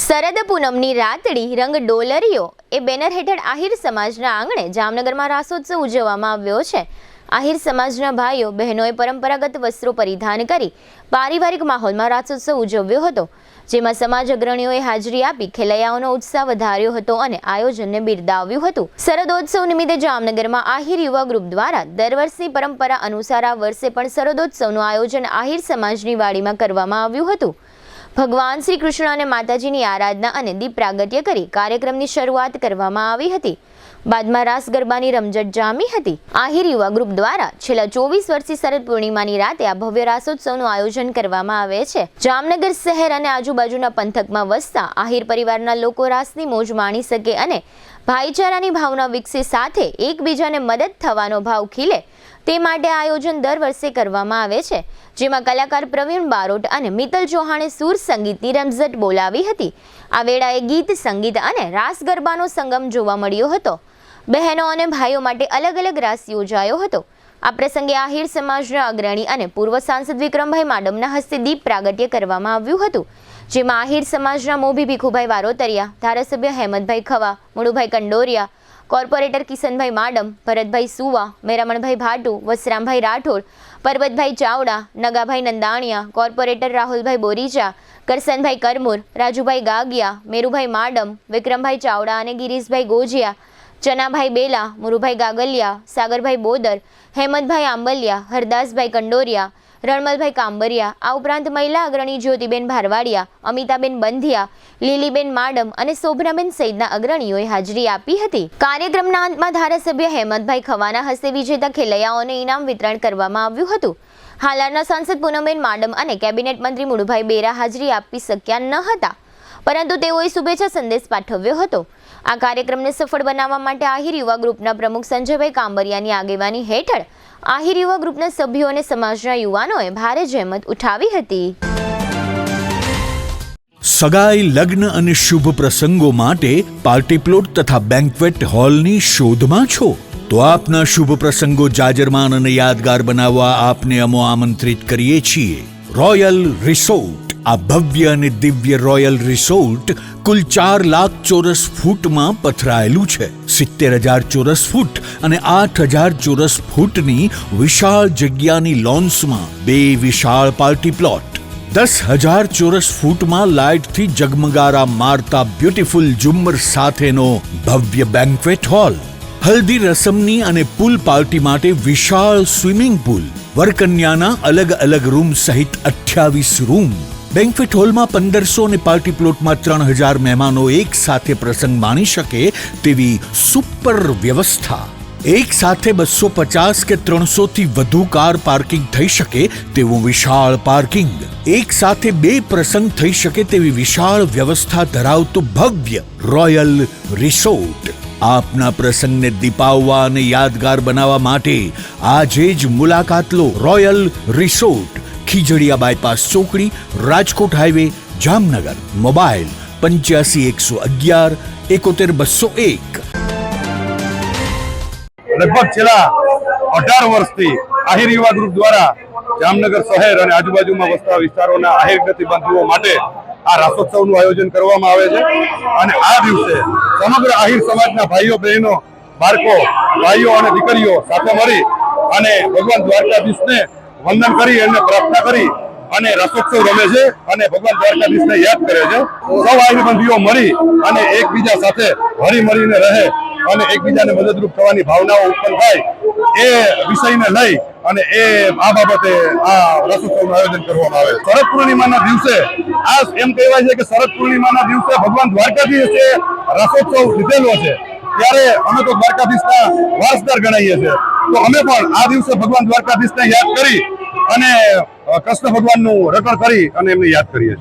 શરદ પૂનમની રાતડી રંગ ડોલરીઓ એ બેનર હેઠળ આહિર સમાજના આંગણે જામનગરમાં રાસોત્સવ ઉજવવામાં આવ્યો છે। આહિર સમાજના ભાઈઓ બહેનોએ પરંપરાગત વસ્ત્રો પરિધાન કરી પારિવારિક માહોલમાં રાસોત્સવ ઉજવ્યો હતો, જેમાં સમાજ અગ્રણીઓએ હાજરી આપી ખેલૈયાઓનો ઉત્સાહ વધાર્યો હતો અને આયોજનને બિરદાવ્યું હતું। શરદોત્સવ નિમિત્તે જામનગરમાં આહિર યુવા ગ્રુપ દ્વારા દર વર્ષની પરંપરા અનુસાર આ વર્ષે પણ શરદોત્સવનું આયોજન આહિર સમાજની વાડીમાં કરવામાં આવ્યું હતું। ભગવાન શ્રી કૃષ્ણ અને માતાજીની આરાધના અને દીપ પ્રાગટ્ય કરી કાર્યક્રમની શરૂઆત કરવામાં આવી હતી। બાદમાં રાસ ગરબાની રમઝટ જામી હતી। આહિર યુવા ગ્રુપ દ્વારા છેલ્લા 24 વર્ષથી શરદ પૂર્ણિમાની રાતે આ ભવ્ય રાસોત્સવનું આયોજન કરવામાં આવે છે। જામનગર શહેર અને આજુબાજુના પંથકમાં વસતા આહિર પરિવારના લોકો રાસની મોજ માણી શકે અને ભાઈચારાની ભાવના વિકસે, સાથે એકબીજાને મદદ થવાનો ભાવ ખીલે તે માટે આયોજન દર વર્ષે કરવામાં આવે છે, જેમાં કલાકાર પ્રવીણ બારોટ અને મિત્તલ ચૌહાણે સૂર સંગીતની રમઝટ બોલાવી હતી। આ વેળાએ ગીત, સંગીત અને રાસ ગરબાનો સંગમ જોવા મળ્યો હતો। બહેનો અને ભાઈઓ માટે અલગ અલગ રાસ યોજાયો હતો। આ પ્રસંગે આહિર સમાજના અગ્રણી અને પૂર્વ સાંસદ વિક્રમભાઈ માડમના હસ્તે દીપ પ્રાગટ્ય કરવામાં આવ્યું હતું, જેમાં આહિર સમાજના મોભી ભીખુભાઈ વારોતરિયા, ધારાસભ્ય હેમંતભાઈ ખવા, મુળુભાઈ કંડોરિયા, કોર્પોરેટર કિશનભાઈ માડમ, ભરતભાઈ સુવા, મેરામણભાઈ ભાટુ, વસરામભાઈ રાઠોડ, પરબતભાઈ ચાવડા, નગાભાઈ નંદાણીયા, કોર્પોરેટર રાહુલભાઈ બોરીચા, કરસનભાઈ કરમુર, રાજુભાઈ ગાગિયા, મેરુભાઈ માડમ, વિક્રમભાઈ ચાવડા અને ગિરીશભાઈ ગોજિયા, ચનાભાઈ બેલા, મુરુભાઈ ગાગલિયા, સાગરભાઈ બોદર, હેમંતભાઈ આંબલિયા, હરદાસભાઈ કંડોરિયા, રણમલભાઈ કાંબરિયા, આ ઉપરાંત મહિલા અગ્રણી જ્યોતિબેન ભારવાડિયા, અમિતાબેન બંધિયા, લીલીબેન માડમ અને શોભનાબેન સહિતના અગ્રણીઓએ હાજરી આપી હતી। કાર્યક્રમના અંતમાં ધારાસભ્ય હેમંતભાઈ ખવાના હસ્તે વિજેતા ખેલૈયાઓને ઇનામ વિતરણ કરવામાં આવ્યું હતું। હાલારના સાંસદ પૂનમબેન માડમ અને કેબિનેટ મંત્રી મુળુભાઈ બેરા હાજરી આપી શક્યા ન હતા, પરંતુ તેઓએ શુભેચ્છા સંદેશ પાઠવ્યો હતો। આ કાર્યક્રમને સફળ બનાવવા માટે આહિર યુવા ગ્રુપના પ્રમુખ સંજયભાઈ કાંબરિયાની આગેવાની હેઠળ આહિર યુવા ગ્રુપના સભ્યો અને સમાજના યુવાનોએ ભારે જહેમત ઉઠાવી હતી। સગાઈ, લગ્ન અને શુભ પ્રસંગો માટે પાર્ટી પ્લોટ તથા બેન્ક્વેટ હોલની શોધમાં છો તો આપના શુભ પ્રસંગો જાજરમાન અને યાદગાર બનાવવા આપને અમો આમંત્રિત કરીએ છીએ। રોયલ રિસોર્ટ, આ ભવ્ય અને દિવ્ય રોયલ રિસોર્ટ કુલ 4 લાખ ચોરસ ફૂટમાં પથરાયેલું છે। 70,000 ચોરસ ફૂટ અને 8,000 ચોરસ ફૂટની વિશાળ જગ્યાની લોન્સમાં 2 વિશાળ પાર્ટી પ્લોટ, 10,000 ચોરસ ફૂટમાં લાઇટથી જગમગારા મારતા બ્યુટીફુલ ઝુમ્મર સાથેનો ભવ્ય બેન્ક્વેટ હોલ, હલ્દી રસમની અને પૂલ પાર્ટી માટે વિશાળ સ્વિમિંગ પૂલ, વરકન્યાના અલગ અલગ રૂમ સહિત 28 રૂમ, બેન્ક્વેટ હોલમાં 1500 અને પાર્ટી પ્લોટમાં 3000 મહેમાનો એક સાથે પ્રસંગ માણી શકે તેવી સુપર વ્યવસ્થા, એક સાથે 250 કે 300 થી વધુ કાર પાર્કિંગ થઈ શકે તેવું વિશાળ પાર્કિંગ, એક સાથે 2 પ્રસંગ થઈ શકે તેવી વિશાળ વ્યવસ્થા ધરાવતું ભવ્ય રોયલ રિસોર્ટ। આપના પ્રસંગને દીપાવવા અને યાદગાર બનાવવા માટે આજે જ મુલાકાત લો। રોયલ રિસોર્ટ, ખીજડીયા બાયપાસ ચોકડી, રાજકોટ હાઈવે, જામનગર। મોબાઈલ 85 111 71 201। લગભગ છેલ્લા 18 વર્ષથી આહિર યુવા ગ્રુપ દ્વારા જામનગર શહેર અને આજુબાજુમાં વસતા વિસ્તારોના આહિર જ્ઞાતિ બંધુઓ માટે આ રાસોત્સવનું આયોજન કરવામાં આવે છે અને આ દિવસે સમગ્ર આહિર સમાજના ભાઈઓ બહેનો, બાળકો, ભાઈઓ અને દીકરીઓ સાથે મળી અને ભગવાન દ્વારકાધીશને વંદન કરી અને પ્રાર્થના કરી અને રાસોત્સવ રમે છે અને ભગવાન દ્વારકાધીશને યાદ કરે છે। સૌ આહિર બંધુઓ મળી અને એકબીજા સાથે હળી મળીને રહે અને એકબીજાને મદદરૂપ થવાની ભાવનાઓ ઉત્પન્ન થાય એ વિષયને લઈ અને આ બાબતે આ રાસોત્સવનું આયોજન કરવામાં આવે છે। શરદ પૂર્ણિમાના દિવસે આ એમ કહેવાય છે કે શરદ પૂર્ણિમાના દિવસે ભગવાન દ્વારકાધીશે રાસોત્સવ લીધેલો છે, ત્યારે અમે તો દ્વારકાધીશના વારસદાર ગણાઈએ છીએ, તો અમે પણ આ દિવસે ભગવાન દ્વારકાધીશને યાદ કરી અને કૃષ્ણ ભગવાનનું રટણ કરી અને એમને યાદ કરીએ છીએ।